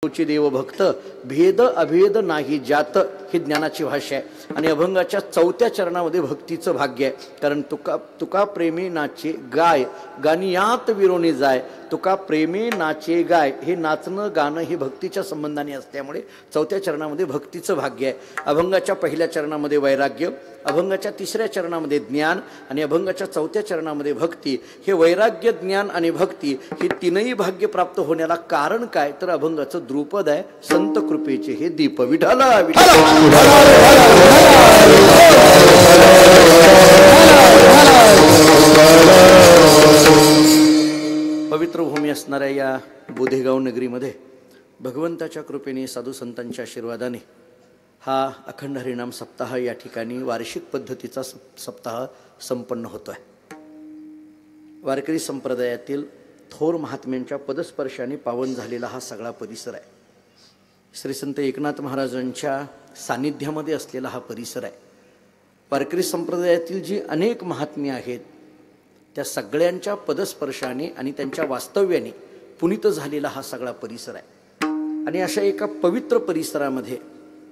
देव भक्त भेद अभेद नाही ज्यात ही ज्ञानाची भाषा आहे। आणि अभंगाच्या 4थ्या चरणामध्ये भक्तीचं भाग्य आहे। कारण तुका प्रेमी नाचे गाय गानियात विरोनी जाय, तुका प्रेमी नाचे गाय, हे नाचणं गाणं हे भक्तीच्या संबंधाने असल्यामुळे 4थ्या चरणामध्ये भक्तीचं भाग्य आहे। अभंगाच्या 1ल्या चरणामध्ये वैराग्य, अभंगाच्या 3ऱ्या चरणामध्ये ज्ञान आणि अभंगाच्या 4थ्या चरणामध्ये भक्ती। हे वैराग्य, ज्ञान आणि भक्ती हे तीनही भाग्य प्राप्त होण्याला कारण काय, तर अभंगाचं द्रुपद आहे संत कृपेचे हे दीप। विठाला पवित्र भूमी असणाऱ्या या बोधेगाव नगरीमध्ये भगवंताच्या कृपेने, साधू संतांच्या आशीर्वादाने हा अखंड हरिनाम सप्ताह या ठिकाणी वार्षिक पद्धतीचा सप्ताह संपन्न होतो आहे। वारकरी संप्रदायातील थोर महात्म्यांच्या पदस्पर्शाने पावन झालेला हा सगळा परिसर आहे। श्री संत एकनाथ महाराजांच्या सानिध्यामध्ये असलेला हा परिसर आहे। वारकरी संप्रदायातील जी अनेक महात्म्य आहेत त्या सगळ्यांच्या पदस्पर्शाने आणि त्यांच्या वास्तव्याने पुनीत झालेला हा सगळा परिसर आहे। आणि अशा एका पवित्र परिसरामध्ये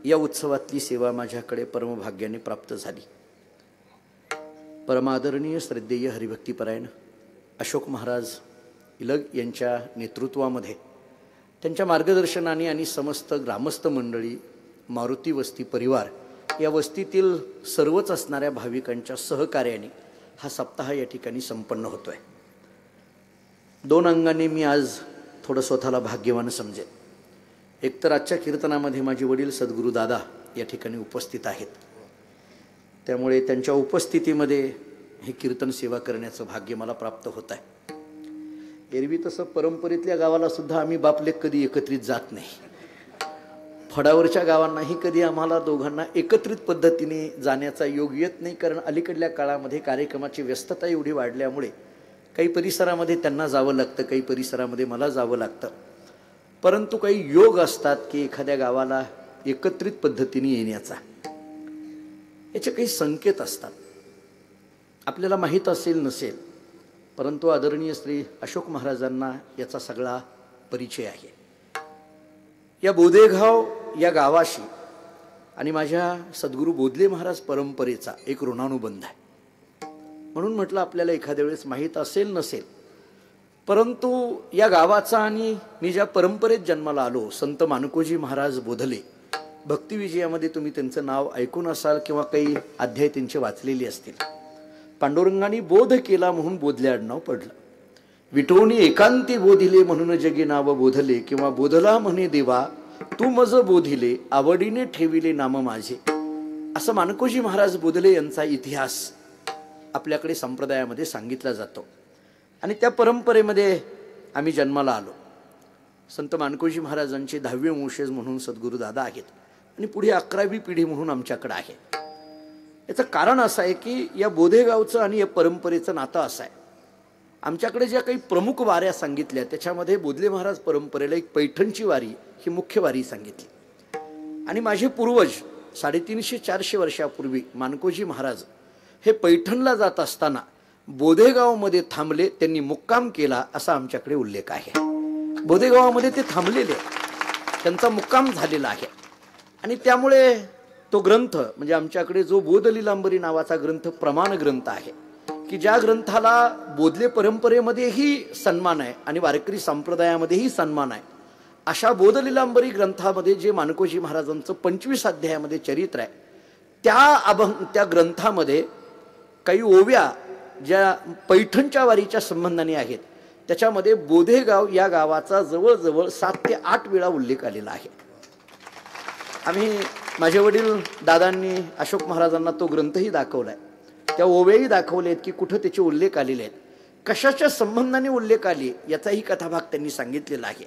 या उत्सवातली सेवा माझ्याकडे परमभाग्याने प्राप्त झाली। परमादरणीय श्रद्धेय हरिभक्तीपरायण अशोक महाराज इलग यांच्या नेतृत्वामध्ये, त्यांच्या मार्गदर्शनाने आणि समस्त ग्रामस्थ मंडळी, मारुती वस्ती परिवार या वस्तीतील सर्वच असणाऱ्या भाविकांच्या सहकार्याने हा सप्ताह या ठिकाणी संपन्न होतो आहे। 2 अंगाने मी आज थोडं स्वतःला भाग्यवान समजेन। एकतर आजच्या कीर्तनामध्ये माझे वडील सद्गुरू दादा या ठिकाणी उपस्थित आहेत, त्यामुळे त्यांच्या उपस्थितीमध्ये हे कीर्तन सेवा करण्याचं भाग्य मला प्राप्त होत आहे। एरवी तसं परंपरेतल्या गावाला सुद्धा आम्ही बापलेक कधी एकत्रित जात नाही, फडावरच्या गावांनाही कधी आम्हाला दोघांना एकत्रित पद्धतीने जाण्याचा योग येत नाही। कारण अलीकडल्या काळामध्ये कार्यक्रमाची व्यस्तता एवढी वाढल्यामुळे काही परिसरामध्ये त्यांना जावं लागतं, काही परिसरामध्ये मला जावं लागतं। परंतु काही योग असतात की एखाद्या गावाला एकत्रित पद्धतीने येण्याचा, याचे काही संकेत असतात। आपल्याला माहीत असेल नसेल, परंतु आदरणीय श्री अशोक महाराजांना याचा सगळा परिचय आहे। या बोधेगाव या गावाशी आणि माझ्या सद्गुरू बोधले महाराज परंपरेचा एक ऋणानुबंध आहे। म्हणून म्हटलं आपल्याला एखाद्या वेळेस माहीत असेल नसेल, परंतु या गावाचा आणि मी ज्या परंपरेत जन्माला आलो, संत मानकोजी महाराज बोधले, भक्तिविजयामध्ये तुम्ही त्यांचं नाव ऐकून असाल किंवा काही अध्याय त्यांचे वाचलेले असतील। पांडुरंगाने बोध केला म्हणून बोधले आडनाव पडलं, विठोनी एकांती बोधिले म्हणून जगी नाव बोधले, किंवा बोधला म्हणे देवा तू मज बोधिले आवडीने ठेविले नाम माझे। असं मानकोजी महाराज बोधले यांचा इतिहास आपल्याकडे संप्रदायामध्ये सांगितला जातो आणि त्या परंपरेमध्ये आम्ही जन्माला आलो। संत मानकोजी महाराजांचे 10वे वंशज म्हणून सद्गुरू दादा आहेत आणि पुढे 11वी पिढी म्हणून आमच्याकडे आहे। याचं कारण असं आहे की या बोधेगावचं आणि या परंपरेचं नातं असं आहे। आमच्याकडे ज्या काही प्रमुख वाऱ्या सांगितल्या त्याच्यामध्ये बोधले महाराज परंपरेला एक पैठणची वारी ही मुख्य वारी सांगितली। आणि माझे पूर्वज 350-400 वर्षापूर्वी मानकोजी महाराज हे पैठणला जात असताना बोधेगावमध्ये थांबले, त्यांनी मुक्काम केला असा आमच्याकडे उल्लेख आहे। बोधेगावामध्ये ते थांबलेले, त्यांचा मुक्काम झालेला आहे। आणि त्यामुळे तो ग्रंथ म्हणजे आमच्याकडे जो बोधलीलांबरी नावाचा ग्रंथ प्रमाण ग्रंथ आहे की ज्या ग्रंथाला बोधले परंपरेमध्येही सन्मान आहे आणि वारकरी संप्रदायामध्येही सन्मान आहे, अशा बोधलीलांबरी ग्रंथामध्ये जे मानकोजी महाराजांचं 25 अध्यायामध्ये चरित्र आहे, त्या ग्रंथामध्ये काही ओव्या ज्या पैठणच्या वारीच्या संबंधाने आहेत, त्याच्यामध्ये बोधेगाव या गावाचा जवळजवळ 7 ते 8 वेळा उल्लेख आलेला आहे। माझे वडील दादांनी अशोक महाराजांना तो ग्रंथही दाखवलाय, त्या ओव्याही दाखवलेत की कुठं त्याचे उल्लेख आलेले आहेत, कशाच्या संबंधाने उल्लेख आले याचाही कथाभाग त्यांनी सांगितलेला आहे।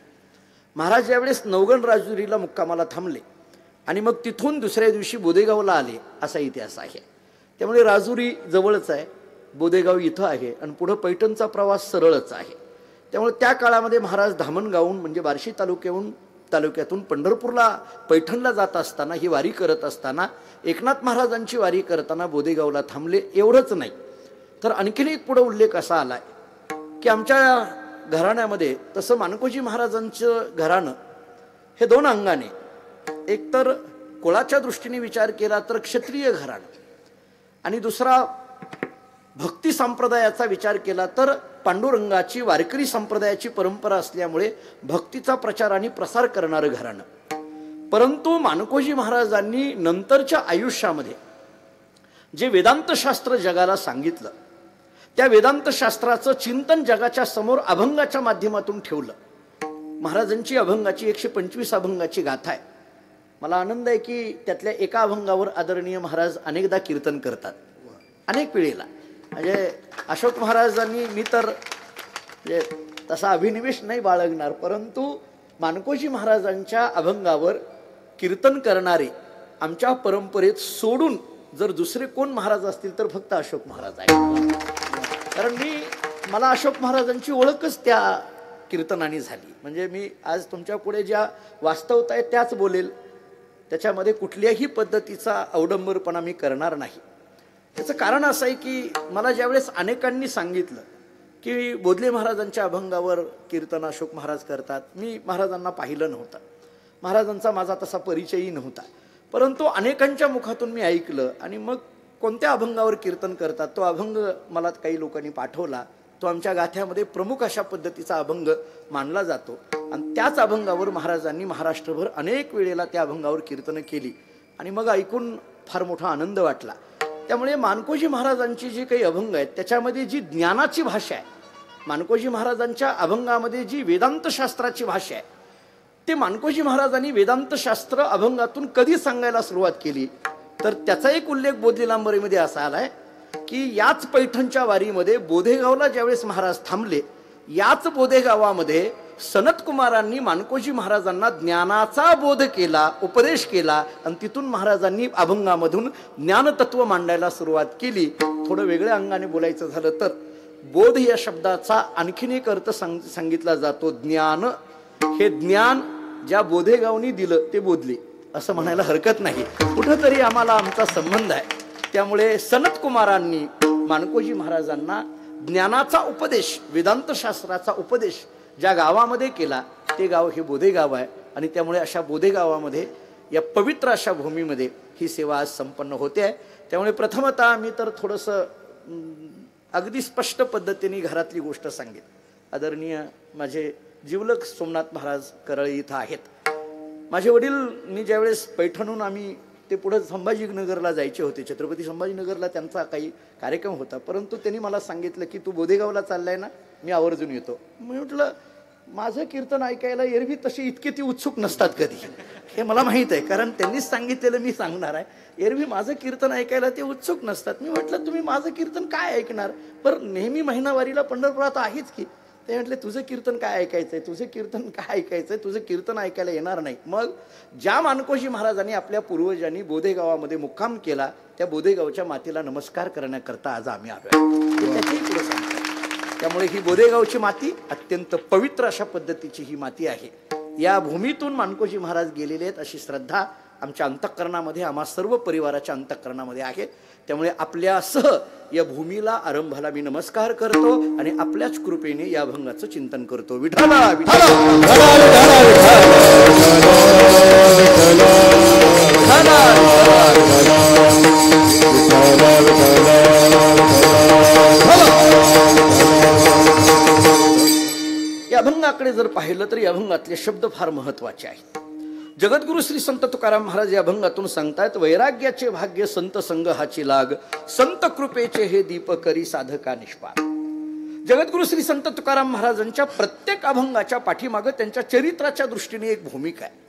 महाराज ज्यावेळेस नवगण राजुरीला मुक्कामाला थांबले आणि मग तिथून दुसऱ्या दिवशी बोधेगावला आले असा इतिहास आहे। त्यामुळे राजुरी जवळच आहे, बोधेगाव इथं आहे आणि पुढं पैठणचा प्रवास सरळच आहे। त्यामुळे त्या काळामध्ये महाराज धामणगावहून म्हणजे बार्शी तालुक्यातून पंढरपूरला पैठणला जात असताना, ही वारी करत असताना, एकनाथ महाराजांची वारी करताना बोधेगावला थांबले। एवढंच नाही तर आणखीन एक पुढे उल्लेख असा आलाय की आमच्या घराण्यामध्ये तसं मानकोजी महाराजांचं घराणं हे दोन अंगाने, एकतर कुळाच्या दृष्टीने विचार केला तर क्षत्रिय घराणं, आणि दुसरा भक्ती संप्रदायाचा विचार केला तर पांडुरंगाची वारकरी संप्रदायाची परंपरा असल्यामुळे भक्तीचा प्रचार आणि प्रसार करणारं घराणं. परंतु मानकोजी महाराजांनी नंतरच्या आयुष्यामध्ये जे वेदांत शास्त्र जगाला सांगितलं, त्या वेदांत शास्त्राचं चिंतन जगाच्या समोर अभंगाच्या माध्यमातून ठेवलं. महाराजांची अभंगाची 125 अभंगाची गाथा आहे. मला आनंद आहे की त्यातल्या एका अभंगावर आदरणीय महाराज अनेकदा कीर्तन करतात, अनेक पिढीला. म्हणजे अशोक महाराजांनी, मी तर म्हणजे तसा अभिनिवेश नाही बाळगणार, परंतु मानकोजी महाराजांच्या अभंगावर कीर्तन करणारे आमच्या परंपरेत सोडून जर दुसरे कोण महाराज असतील तर फक्त अशोक महाराज आहेत. कारण मला अशोक महाराजांची ओळखच त्या कीर्तनाने झाली. म्हणजे मी आज तुमच्या पुढे ज्या वास्तवता आहेत त्याच बोलेल, त्याच्यामध्ये कुठल्याही पद्धतीचा अवडंबरपणा मी करणार नाही. त्याचं कारण असं आहे की मला ज्यावेळेस अनेकांनी सांगितलं की बोधले महाराजांच्या अभंगावर कीर्तन अशोक महाराज करतात, मी महाराजांना पाहिलं नव्हतं, महाराजांचा माझा तसा परिचयही नव्हता, परंतु अनेकांच्या मुखातून मी ऐकलं. आणि मग कोणत्या अभंगावर कीर्तन करतात तो अभंग मला काही लोकांनी पाठवला. तो आमच्या गाथ्यामध्ये प्रमुख अशा पद्धतीचा अभंग मानला जातो. आणि त्याच अभंगावर महाराजांनी महाराष्ट्रभर अनेक वेळेला त्या अभंगावर कीर्तनं केली आणि मग ऐकून फार मोठा आनंद वाटला. त्यामुळे मानकोजी महाराजांची जी काही अभंग आहेत त्याच्यामध्ये जी ज्ञानाची भाषा आहे, मानकोजी महाराजांच्या अभंगामध्ये जी वेदांत शास्त्राची भाषा आहे, ते मानकोजी महाराजांनी वेदांत शास्त्र अभंगातून कधी सांगायला सुरुवात केली तर त्याचा एक उल्लेख बोधलीलांबरीमध्ये असा आलाय की याच पैठणच्या वारीमध्ये बोधेगावला ज्यावेळेस महाराज थांबले, याच बोधेगावामध्ये सनत कुमारांनी मानकोजी महाराजांना ज्ञानाचा बोध केला, उपदेश केला आणि तिथून महाराजांनी अभंगामधून ज्ञानतत्व मांडायला सुरुवात केली. थोडं वेगळ्या अंगाने बोलायचं झालं तर बोध या शब्दाचा आणखीन एक अर्थ सांगितला जातो. ज्ञान, हे ज्ञान ज्या बोधेगावनी दिलं ते बोधले असं म्हणायला हरकत नाही. कुठंतरी आम्हाला आमचा संबंध आहे. त्यामुळे सनत कुमारांनी मानकोजी महाराजांना ज्ञानाचा उपदेश, वेदांत शास्त्राचा उपदेश ज्या गावामध्ये केला ते गाव हे बोधेगाव आहे. आणि त्यामुळे अशा बोधेगावामध्ये, या पवित्र अशा भूमीमध्ये ही सेवा आज संपन्न होते आहे. त्यामुळे प्रथमतः मी तर थोडंसं अगदी स्पष्ट पद्धतीने घरातली गोष्ट सांगेन. आदरणीय माझे जिवलग सोमनाथ महाराज करळी इथं आहेत. माझे वडील, मी ज्यावेळेस पैठणहून आम्ही ते पुढे संभाजीनगरला जायचे होते, छत्रपती संभाजीनगरला त्यांचा काही कार्यक्रम होता, परंतु त्यांनी मला सांगितलं की तू बोधेगावला चाललाय ना, मी आवर्जून येतो. मी म्हटलं माझं कीर्तन ऐकायला एरवी तशी इतके ती उत्सुक नसतात कधी, हे मला माहीत आहे, कारण त्यांनीच सांगितलेलं मी सांगणार आहे. एरवी माझं कीर्तन ऐकायला ते उत्सुक नसतात. मी म्हटलं तुम्ही माझं कीर्तन काय ऐकणार, पण नेहमी महिनावारीला पंढरपुरात आहेच की. ते म्हटले तुझं कीर्तन काय ऐकायचंय, तुझं कीर्तन काय ऐकायचंय, तुझं कीर्तन ऐकायला येणार नाही. मग ज्या मानकोजी महाराजांनी आपल्या पूर्वजांनी बोधेगावामध्ये मुक्काम केला त्या बोधेगावच्या मातीला नमस्कार करण्याकरता आज आम्ही आलोय, त्याच्याही पुढे सांगतो. त्यामुळे ही बोधेगावची माती अत्यंत पवित्र अशा पद्धतीची ही माती आहे. या भूमीतून मानकोजी महाराज गेलेले आहेत अशी श्रद्धा आमच्या अंतःकरणामध्ये, आम्हा सर्व परिवाराच्या अंतःकरणामध्ये आहे. त्यामुळे आपल्यासह या भूमीला, आरंभाला मी नमस्कार करतो आणि आपल्याच कृपेने या अभंगाचं चिंतन करतो. विठ्ठला या अभंगाकडे जर पाहिलं तर या अभंगातले शब्द फार महत्वाचे आहेत. जगद्गुरु श्री संत तुकाराम महाराज या अभंगातून सांगतायत, वैराग्याचे भाग्य संत संग हाची लाग, संत कृपेचे हे दीप करी साधका निष्पाद. जगद्गुरु श्री संत तुकाराम महाराजांच्या प्रत्येक अभंगाच्या पाठीमागं त्यांच्या चरित्राच्या दृष्टीने एक भूमिका आहे.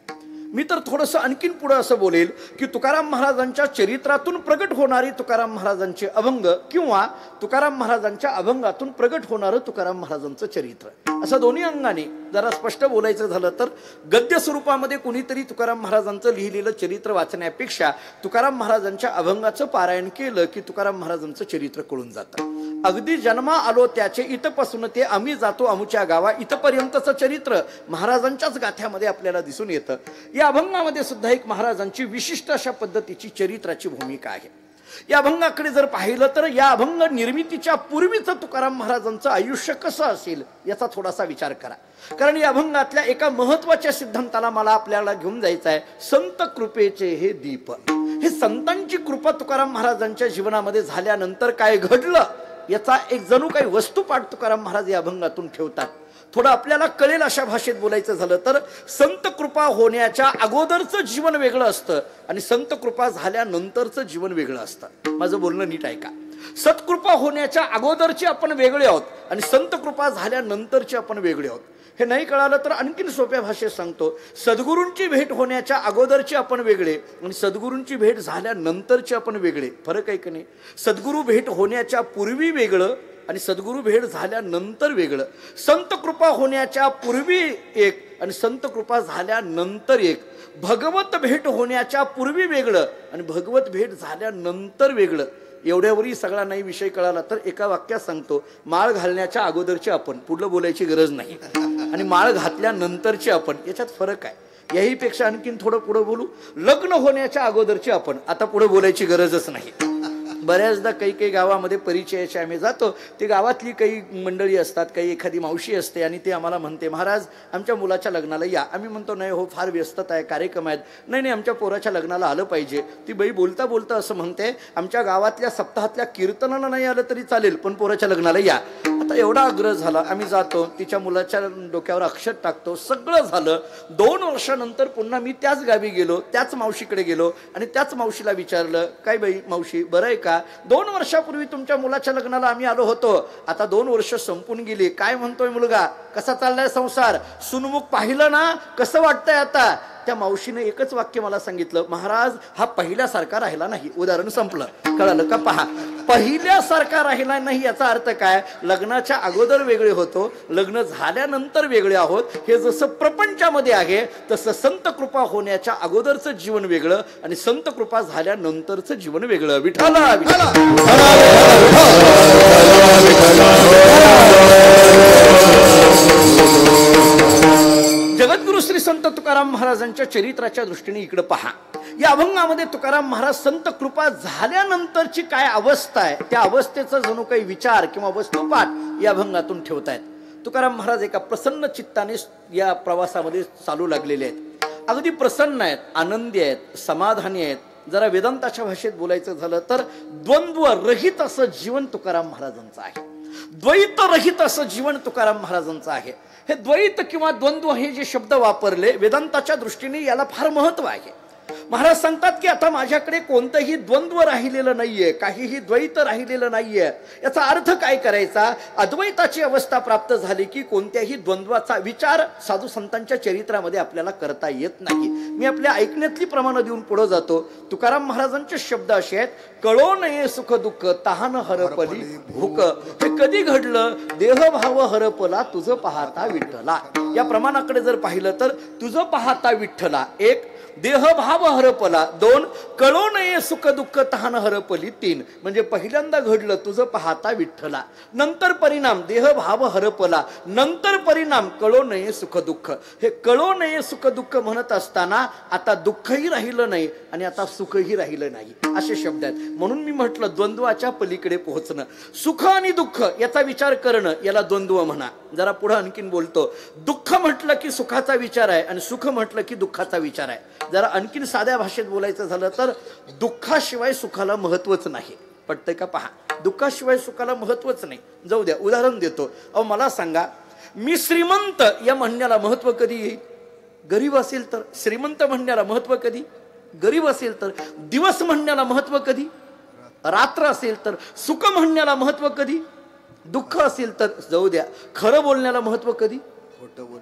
मी तर थोडंसं आणखीन पुढे असं बोलेल की तुकाराम महाराजांच्या चरित्रातून प्रगट होणारी तुकाराम महाराजांचे अभंग किंवा तुकाराम महाराजांच्या अभंगातून प्रगट होणारं तुकाराम महाराजांचं चरित्र, असं दोन्ही अंगाने जरा स्पष्ट बोलायचं झालं तर गद्य स्वरूपामध्ये कुणीतरी तुकाराम महाराजांचं लिहिलेलं चरित्र वाचण्यापेक्षा तुकाराम महाराजांच्या अभंगाचं पारायण केलं की तुकाराम महाराजांचं चरित्र कळून जातं. अगदी जन्मा आलो त्याचे इथपासून ते आम्ही जातो अमुच्या गावा इथपर्यंतचं चरित्र महाराजांच्याच गाथ्यामध्ये आपल्याला दिसून येतं. या अभंगामध्ये सुद्धा एक महाराजांची विशिष्ट अशा पद्धतीची चरित्राची भूमिका आहे. या अभंगाकडे जर पाहिलं तर या अभंग निर्मितीच्या पूर्वीचं तुकाराम महाराजांचं आयुष्य कसं असेल याचा थोडासा विचार करा. कारण या अभंगातल्या एका महत्वाच्या सिद्धांताला मला आपल्याला घेऊन जायचं आहे. संत कृपेचे हे दीप. हे संतांची कृपा तुकाराम महाराजांच्या जीवनामध्ये झाल्यानंतर काय घडलं याचा एक जणू काही वस्तुपाठ तुकाराम महाराज या अभंगातून ठेवतात. थोडं आपल्याला कळेल अशा भाषेत बोलायचं झालं तर संत कृपा होण्याच्या अगोदरचं जीवन वेगळं असतं आणि संत कृपा झाल्यानंतरचं जीवन वेगळं असतं. माझं बोलणं नीट ऐका. सत्कृपा होण्याच्या अगोदरचे आपण वेगळे आहोत आणि संत कृपा झाल्यानंतरचे आपण वेगळे आहोत. हे नाही कळालं तर आणखीन सोप्या भाषेत सांगतो. सद्गुरूंची भेट होण्याच्या अगोदरचे आपण वेगळे आणि सद्गुरूंची भेट झाल्यानंतरचे आपण वेगळे. फरक आहे की नाही? सद्गुरू भेट होण्याच्या पूर्वी वेगळं आणि सद्गुरू भेट झाल्यानंतर वेगळं. संत कृपा होण्याच्या पूर्वी एक आणि संत कृपा झाल्यानंतर एक. भगवत भेट होण्याच्या पूर्वी वेगळं आणि भगवत भेट झाल्यानंतर वेगळं. एवढ्यावरही सगळा नाही विषय कळाला तर एका वाक्यात सांगतो. माळ घालण्याच्या अगोदरचे आपण, पुढलं बोलायची गरज नाही, आणि माळ घातल्यानंतरचे आपण, याच्यात फरक आहे. याही पेक्षा आणखीन थोडं पुढे बोलू. लग्न होण्याच्या अगोदरचे आपण, आता पुढे बोलायची गरजच नाही. बऱ्याचदा काही काही गावामध्ये परिचयाचे आम्ही जातो. ते गावातली काही मंडळी असतात, काही एखादी मावशी असते आणि ते आम्हाला म्हणते, महाराज आमच्या मुलाच्या लग्नाला या. आम्ही म्हणतो नाही हो, फार व्यस्तता आहे, कार्यक्रम आहेत. नाही नाही, आमच्या पोराच्या लग्नाला आलं पाहिजे. ती बाई बोलता बोलता असं म्हणते, आमच्या गावातल्या सप्ताहातल्या कीर्तनाला नाही आलं तरी चालेल, पण पोराच्या लग्नाला या. आता एवढा आग्रह झाला, आम्ही जातो, तिच्या मुलाच्या डोक्यावर अक्षत टाकतो, सगळं झालं. 2 वर्षानंतर पुन्हा मी त्याच गावी गेलो, त्याच मावशीकडे गेलो आणि त्याच मावशीला विचारलं, काय बाई मावशी बरं आहे का? 2 वर्षापूर्वी तुमच्या मुलाच्या लग्नाला आम्ही आलो होतो, आता 2 वर्ष संपून गेली, काय म्हणतोय मुलगा, कसा चाललाय संसार, सुनमुख पाहिलं ना, कसं वाटतंय आता? त्या मावशीने एकच वाक्य मला सांगितलं, महाराज हा पहिल्यासारखा राहिला नाही. उदाहरण संपलं. कळालं का? पहा, पहिल्यासारखा राहिला नाही याचा अर्थ काय? लग्नाच्या अगोदर वेगळे होतो, लग्न झाल्यानंतर वेगळे आहोत. हे जसं प्रपंचामध्ये आहे तसं संत कृपा होण्याच्या अगोदरचं जीवन वेगळं आणि संत कृपा झाल्यानंतरचं जीवन वेगळं. विठाला विठाला. जगद्गुरु श्री संत तुकाराम महाराजांच्या चरित्राच्या दृष्टीने इकडे पहा. या अभंगामध्ये तुकाराम महाराज संत कृपा झाल्यानंतरची काय अवस्था आहे त्या अवस्थेचा जणू काही विचार किंवा वस्तुपाठ या अभंगातून ठेवतायत. तुकाराम महाराज एका प्रसन्न चित्ताने या प्रवासामध्ये चालू लागलेले आहेत. अगदी प्रसन्न आहेत, आनंदी आहेत, समाधानी आहेत. जरा वेदांताच्या भाषेत बोलायचं झालं तर द्वंद्व रहित असं जीवन तुकाराम महाराजांचं आहे. द्वैत रहित असं जीवन तुकाराम महाराजांचं आहे. हे द्वैत किंवा द्वंद्व हे जे शब्द वापरले वेदांताच्या दृष्टीने याला फार महत्व आहे. महाराज सांगतात की आता माझ्याकडे कोणतंही द्वंद्व राहिलेलं नाहीये, काहीही द्वैत राहिलेलं नाहीये. याचा अर्थ काय करायचा? अद्वैताची अवस्था प्राप्त झाली की कोणत्याही द्वंद्वाचा विचार साधू संतांच्या चरित्रामध्ये आपल्याला करता येत नाही. मी आपल्या ऐकण्यातली प्रमाण देऊन पुढे जातो. तुकाराम महाराजांचे शब्द असे आहेत, कळो नये सुख दुःख तहान हरपली भूक. हे कधी घडलं? देहभाव हरपला तुझं पाहता विठ्ठला. या प्रमाणाकडे जर पाहिलं तर तुझं पाहता विठ्ठला 1, देहभाव हरपला 2, कळो नये सुख दुःख तहान हरपली 3. म्हणजे पहिल्यांदा घडलं तुझं पाहता विठ्ठला, नंतर परिणाम देहभाव हरपला, नंतर परिणाम कळो नये सुख दुःख. हे कळो नये सुख दुःख म्हणत असताना आता दुःखही राहिलं नाही आणि आता सुखही राहिलं नाही असे शब्द आहेत. म्हणून मी म्हटलं द्वंद्वाच्या पलीकडे पोहोचणं. सुख आणि दुःख याचा विचार करणं याला द्वंद्व म्हणा. जरा पुढे आणखीन बोलतो. दुःख म्हटलं की सुखाचा विचार आहे आणि सुख म्हटलं की दुःखाचा विचार आहे. जरा आणखीन साध्या भाषेत बोलायचं झालं तर दुःखाशिवाय सुखाला महत्वच नाही. पटतंय का? पहा, दुःखाशिवाय सुखाला महत्वच नाही. जाऊ द्या, उदाहरण देतो. अहो मला सांगा, मी श्रीमंत या म्हणण्याला महत्व कधी येईल? गरीब असेल तर. श्रीमंत म्हणण्याला महत्व कधी? गरीब असेल तर. दिवस म्हणण्याला महत्व कधी? रात्र असेल तर. सुख म्हणण्याला महत्व कधी? दुःख असेल तर. जाऊ द्या, खरं बोलण्याला महत्व कधी?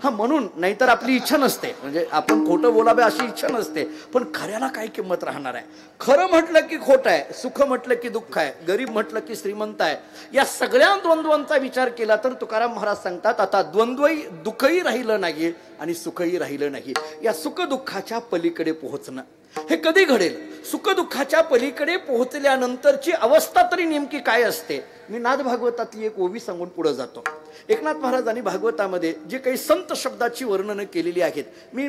हा, म्हणून नाहीतर आपली इच्छा नसते, म्हणजे आपण खोटं बोलावे अशी इच्छा नसते, पण खऱ्याला काय किंमत राहणार आहे? खरं म्हटलं की खोटं आहे, सुख म्हटलं की दुःख आहे, गरीब म्हटलं की श्रीमंत आहे. या सगळ्या द्वंद्वांचा विचार केला तर तुकाराम महाराज सांगतात आता द्वंद्वही दुःखही राहिलं नाही आणि सुखही राहिलं नाही. या सुख दुःखाच्या पलीकडे पोहोचणं हे कधी घडेल? सुख दुःखाच्या पलीकडे पोहोचल्यानंतरची अवस्था तरी नेमकी काय असते? मी नाद भागवतातली एक ओवी सांगून पुढे जातो. एकनाथ महाराजांनी भागवतामध्ये जे काही संत शब्दाची वर्णनं केलेली आहेत, मी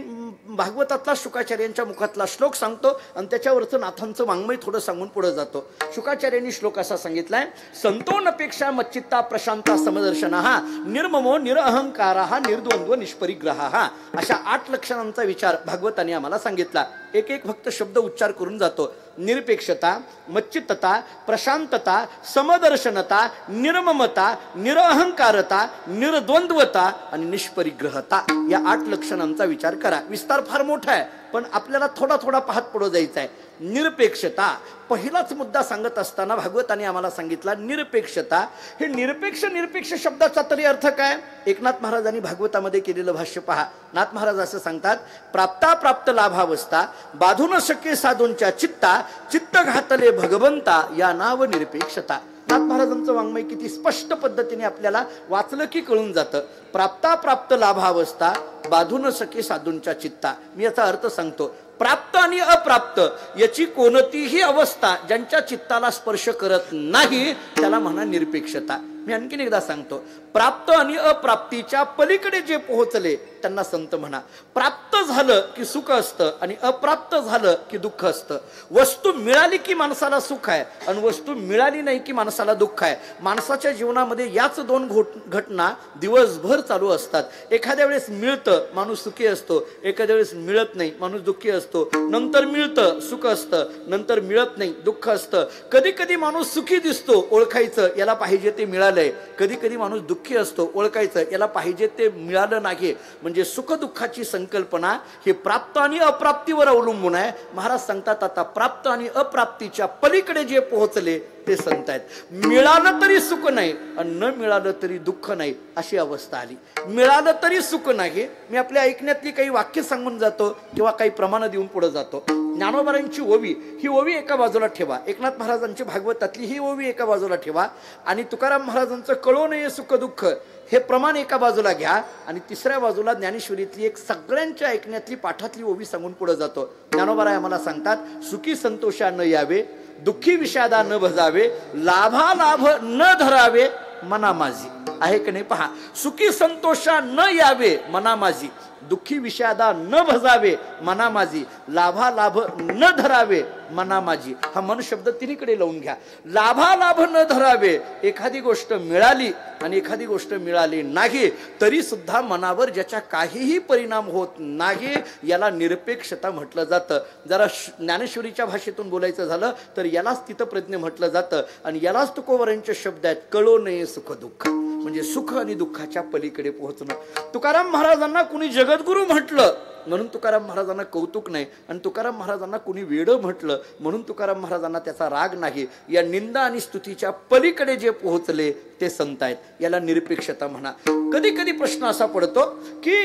भागवतातला शुकाचार्यांच्या मुखातला श्लोक सांगतो आणि त्याच्यावरचं नाथांचं वाङ्मय थोडं सांगून पुढे जातो. शुकाचार्यांनी श्लोक असा सांगितलाय, संतोनपेक्षा मच्चित्ता प्रशांता समदर्शनः निर्ममो निरअहंकारः निर्द्वंद्व निष्परिग्रहः. अशा 8 लक्षणांचा विचार भागवताने आम्हाला सांगितला. एक एक फक्त शब्द उच्चार करून जातो. निरपेक्षता, मच्चित्तता, प्रशांतता, समदर्शनता, निर्ममता, निरअहंकारता, निर्द्वंद्वता आणि निष्परिग्रहता या 8 लक्षणांचा विचार करा. विस्तार फार मोठा आहे पण आपल्याला थोडा थोडा पाहत पुढे जायचं आहे. निरपेक्षता पहिलाच मुद्दा सांगत असताना भागवताने आम्हाला सांगितला निरपेक्षता. हे निरपेक्ष शब्दाचा तरी अर्थ काय? एकनाथ महाराजांनी भागवतामध्ये केलेलं भाष्य पहा. नाथ महाराज असं सांगतात, प्राप्त लाभावस्था बाधू न शक्य साधूंच्या चित्ता चित्त घातले भगवंता या नाव निरपेक्षता. नाथ महाराजांचं वाङ्मय किती स्पष्ट पद्धतीने आपल्याला वाचलं की कळून जातं. प्राप्त लाभावस्था बाधू न शक्य साधूंच्या चित्ता. मी याचा अर्थ सांगतो. प्राप्त आणि अप्राप्त याची कोणतीही अवस्था ज्यांच्या चित्ताला स्पर्श करत नाही त्याला म्हणा निरपेक्षता. मी आणखीन एकदा सांगतो, प्राप्त आणि अप्राप्तीच्या पलीकडे जे पोहोचले त्यांना संत म्हणा. प्राप्त झालं की सुख असतं आणि अप्राप्त झालं की दुःख असतं. वस्तू मिळाली की माणसाला सुख आहे आणि वस्तू मिळाली नाही की माणसाला दुःख आहे. माणसाच्या जीवनामध्ये याच 2 घटना दिवसभर चालू असतात. एखाद्या वेळेस मिळतं माणूस सुखी असतो, एखाद्या वेळेस मिळत नाही माणूस दुःखी असतो. नंतर मिळतं सुख असतं, नंतर मिळत नाही दुःख असतं. कधी कधी माणूस सुखी दिसतो, ओळखायचं याला पाहिजे ते मिळालंय. कधी कधी माणूस दुःखी असतो, ओळखायचं याला पाहिजे ते मिळालं नाही. म्हणजे सुख दुःखाची संकल्पना हे प्राप्त आणि अप्राप्तीवर अवलंबून आहे. महाराज सांगतात, आता प्राप्त आणि अप्राप्तीच्या पलीकडे जे पोहोचले ते संत आहेत. मिळालं तरी सुख नाही आणि न मिळालं तरी दुःख नाही अशी अवस्था आली. मिळालं तरी सुख नाही. मी आपल्या ऐकण्यातली काही वाक्य सांगून जातो किंवा काही प्रमाण देऊन पुढे जातो. ज्ञानोबारांची ओवी, ही ओवी एका बाजूला ठेवा. एकनाथ महाराजांची भागवतातली ही ओवी एका बाजूला ठेवा आणि तुकाराम महाराजांचं कळो नये सुख दुःख हे प्रमाण एका बाजूला घ्या आणि तिसऱ्या बाजूला ज्ञानेश्वरीतली एक सगळ्यांच्या ऐकण्यातली पाठातली ओवी सांगून पुढे जातो. ज्ञानोबाराय आम्हाला सांगतात, सुखी संतोषा न यावे, दुःखी विषादा न भजावे, लाभालाभ न धरावे मना माझी. आहे की नाही पहा. सुखी संतोषा न यावे मना माझी, दुःखी विषादा न भजावे मना माझी, लाभालाभ न धरावे मना माझी. हा मन शब्द तिन्हीकडे लावून घ्या. लाभालाभ न धरावे, एखादी गोष्ट मिळाली आणि एखादी गोष्ट मिळाली नाही तरी सुद्धा मनावर ज्याच्या काहीही परिणाम होत नाही याला निरपेक्षता म्हटलं जातं. जरा ज्ञानेश्वरीच्या भाषेतून बोलायचं झालं तर यालाच स्थितप्रज्ञ म्हटलं जातं आणि यालाच तुकोबरांचे शब्द आहेत, कळो नये सुख दुःख. म्हणजे सुख आणि दुःखाच्या पलीकडे पोहोचणं. तुकाराम महाराजांना कुणी जगद्गुरु म्हटलं म्हणून तुकाराम महाराजांना कौतुक नाही आणि तुकाराम महाराजांना कुणी वेडं म्हटलं म्हणून तुकाराम महाराजांना त्याचा राग नाही. या निंदा आणि स्तुतीच्या पलीकडे जे पोहोचले ते संत आहेत. याला निरपेक्षता म्हणा. कधी कधी प्रश्न असा पडतो की